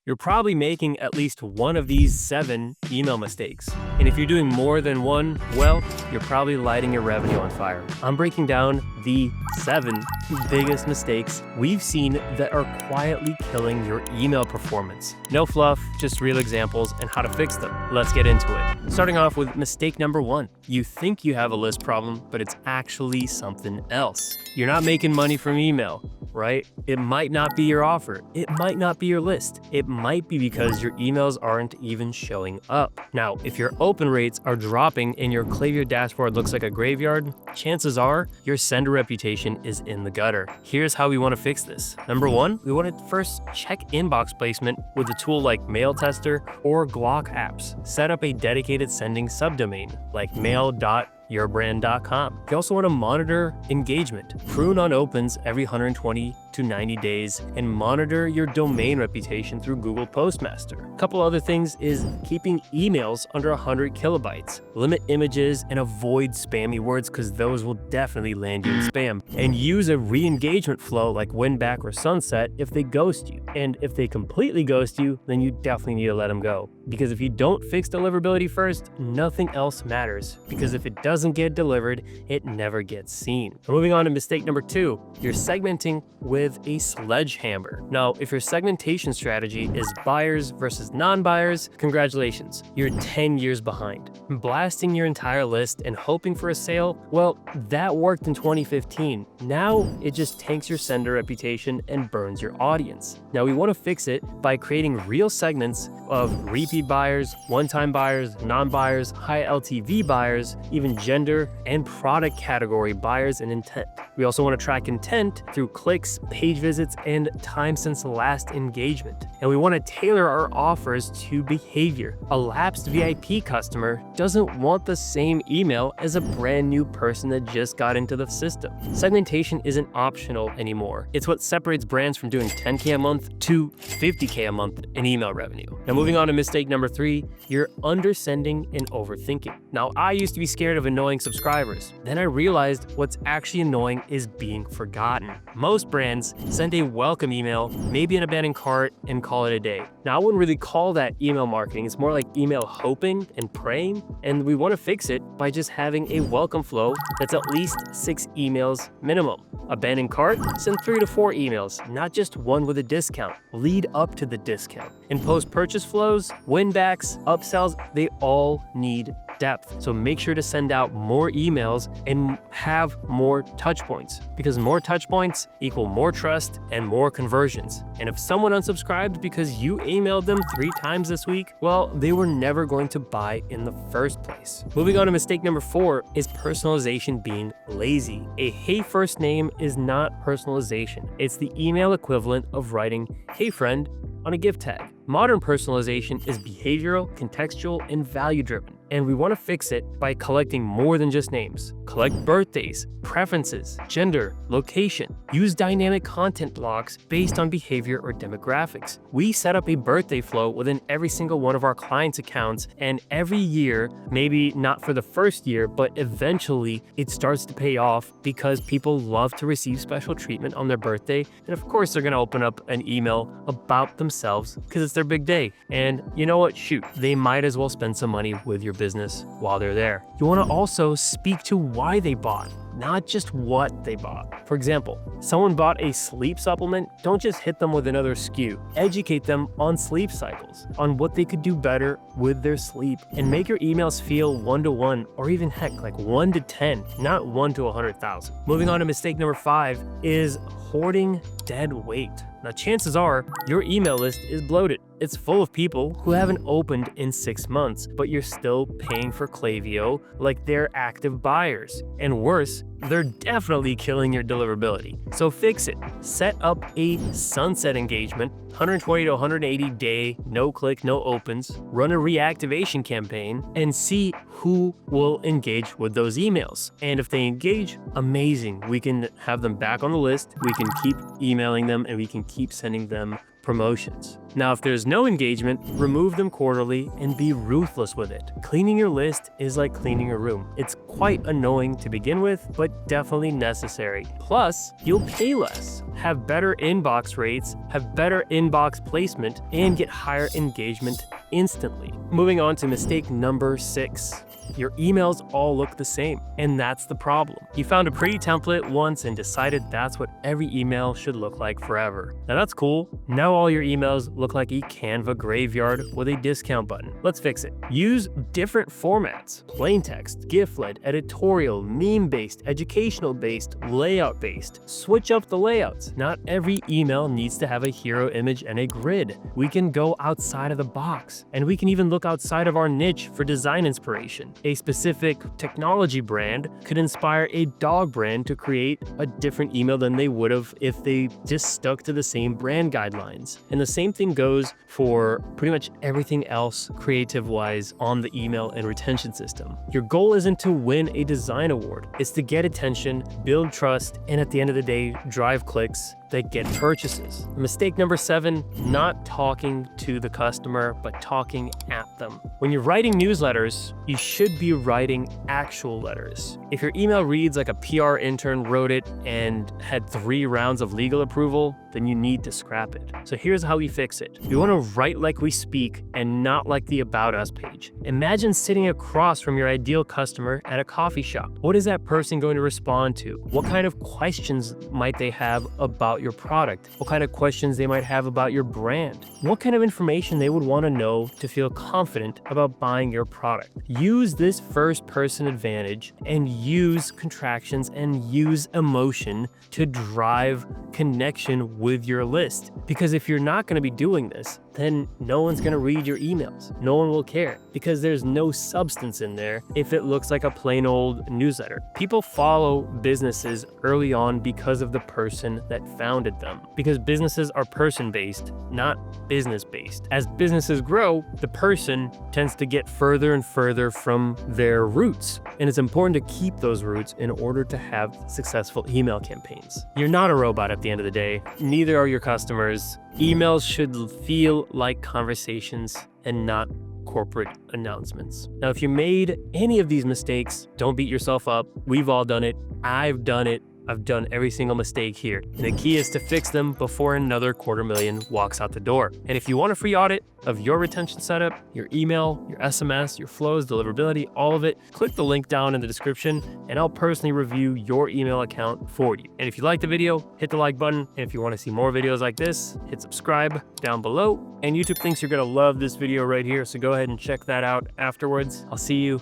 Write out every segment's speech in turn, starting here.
you're probably making at least one of these 7 email mistakes. And if you're doing more than one, well, you're probably lighting your revenue on fire. I'm breaking down the 7 biggest mistakes we've seen that are quietly killing your email performance. No fluff, just real examples and how to fix them. Let's get into it. Starting off with mistake number 1. You think you have a list problem, but it's actually something else. You're not making money from email, right? It might not be your offer. It might not be your list. It might be because your emails aren't even showing up. Now, if your open rates are dropping and your Klaviyo dashboard looks like a graveyard, chances are your sender reputation is in the gutter. Here's how we want to fix this. Number 1, we want to first check inbox placement with a tool like Mail Tester or Glock apps. Set up a dedicated sending subdomain like mail.yourbrand.com. You also want to monitor engagement. Prune on opens every 120 to 90 days and monitor your domain reputation through Google Postmaster. A couple other things is keeping emails under 100 kilobytes. Limit images and avoid spammy words because those will definitely land you in spam. And use a re-engagement flow like win back or sunset if they ghost you. And if they completely ghost you, then you definitely need to let them go. Because if you don't fix deliverability first, nothing else matters. Because if it doesn't get delivered, it never gets seen. Moving on to mistake number 2, you're segmenting with a sledgehammer. Now, if your segmentation strategy is buyers versus non-buyers, congratulations, you're 10 years behind. Blasting your entire list and hoping for a sale, well, that worked in 2015. Now, it just tanks your sender reputation and burns your audience. Now, we want to fix it by creating real segments of repeat buyers, one-time buyers, non-buyers, high LTV buyers, even gender and product category buyers and intent. We also want to track intent through clicks, page visits, and time since the last engagement. And we want to tailor our offers to behavior. A lapsed VIP customer doesn't want the same email as a brand new person that just got into the system. Segmentation isn't optional anymore. It's what separates brands from doing 10K a month to 50K a month in email revenue. Now, moving on to mistake number 3, you're undersending and overthinking. Now, I used to be scared of annoying subscribers. Then I realized what's actually annoying is being forgotten. Most brands send a welcome email, maybe an abandoned cart, and call it a day. Now, I wouldn't really call that email marketing. It's more like email hoping and praying. And we want to fix it by just having a welcome flow that's at least 6 emails minimum. Abandoned cart, send 3 to 4 emails, not just one with a discount. Lead up to the discount. In post-purchase flows, win-backs, upsells, they all need depth. So make sure to send out more emails and have more touch points, because more touch points equal more trust and more conversions. And if someone unsubscribed because you emailed them 3 times this week, well, they were never going to buy in the first place. Moving on to mistake number 4 is personalization being lazy. A hey first name is not personalization. It's the email equivalent of writing hey friend on a gift tag. Modern personalization is behavioral, contextual, and value-driven. And we want to fix it by collecting more than just names. Collect birthdays, preferences, gender, location. Use dynamic content blocks based on behavior or demographics. We set up a birthday flow within every single one of our clients' accounts, and every year, maybe not for the first year, but eventually it starts to pay off because people love to receive special treatment on their birthday. And of course, they're going to open up an email about themselves because it's their big day. And you know what? Shoot, they might as well spend some money with your business while they're there. You want to also speak to why they bought, not just what they bought. For example, someone bought a sleep supplement, don't just hit them with another SKU. Educate them on sleep cycles, on what they could do better with their sleep, and make your emails feel 1-to-1 or even heck like 1-to-10, not 1-to-100,000. Moving on to mistake number 5 is hoarding dead weight. Now, chances are your email list is bloated. It's full of people who haven't opened in 6 months, but you're still paying for Klaviyo like they're active buyers. And worse, they're definitely killing your deliverability. So fix it. Set up a sunset engagement, 120 to 180 day, no click, no opens, run a reactivation campaign, and see who will engage with those emails. And if they engage, amazing. We can have them back on the list, we can keep emailing them, and we can keep sending them promotions. Now, if there's no engagement, remove them quarterly and be ruthless with it. Cleaning your list is like cleaning a room. It's quite annoying to begin with, but definitely necessary. Plus, you'll pay less, have better inbox rates, have better inbox placement, and get higher engagement instantly. Moving on to mistake number 6. Your emails all look the same, and that's the problem. You found a pretty template once and decided that's what every email should look like forever. Now that's cool. Now all your emails look like a Canva graveyard with a discount button. Let's fix it. Use different formats: plain text, GIF-led, editorial, meme-based, educational-based, layout-based. Switch up the layouts. Not every email needs to have a hero image and a grid. We can go outside of the box, and we can even look outside of our niche for design inspiration. A specific technology brand could inspire a dog brand to create a different email than they would have if they just stuck to the same brand guidelines. And the same thing goes for pretty much everything else creative-wise on the email and retention system. Your goal isn't to win a design award. It's to get attention, build trust, and at the end of the day, drive clicks that get purchases. Mistake number 7, not talking to the customer, but talking at them. When you're writing newsletters, you should be writing actual letters. If your email reads like a PR intern wrote it and had 3 rounds of legal approval, then you need to scrap it. So here's how we fix it. We want to write like we speak and not like the About Us page. Imagine sitting across from your ideal customer at a coffee shop. What is that person going to respond to? What kind of questions might they have about your product? What kind of questions they might have about your brand? What kind of information they would want to know to feel confident about buying your product? Use this first-person advantage and use contractions and use emotion to drive connection with your list. Because if you're not going to be doing this, then no one's going to read your emails. No one will care because there's no substance in there if it looks like a plain old newsletter. People follow businesses early on because of the person that founded them, because businesses are person-based, not business-based. As businesses grow, the person tends to get further and further from their roots, and it's important to keep those roots in order to have successful email campaigns. You're not a robot at the end of the day. Neither are your customers. Emails should feel like conversations and not corporate announcements. Now, if you made any of these mistakes, don't beat yourself up. We've all done it. I've done it. I've done every single mistake here. And the key is to fix them before another $250,000 walks out the door. And if you want a free audit of your retention setup, your email, your SMS, your flows, deliverability, all of it, click the link down in the description and I'll personally review your email account for you. And if you liked the video, hit the like button. And if you want to see more videos like this, hit subscribe down below. And YouTube thinks you're going to love this video right here, so go ahead and check that out afterwards. I'll see you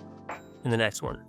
in the next one.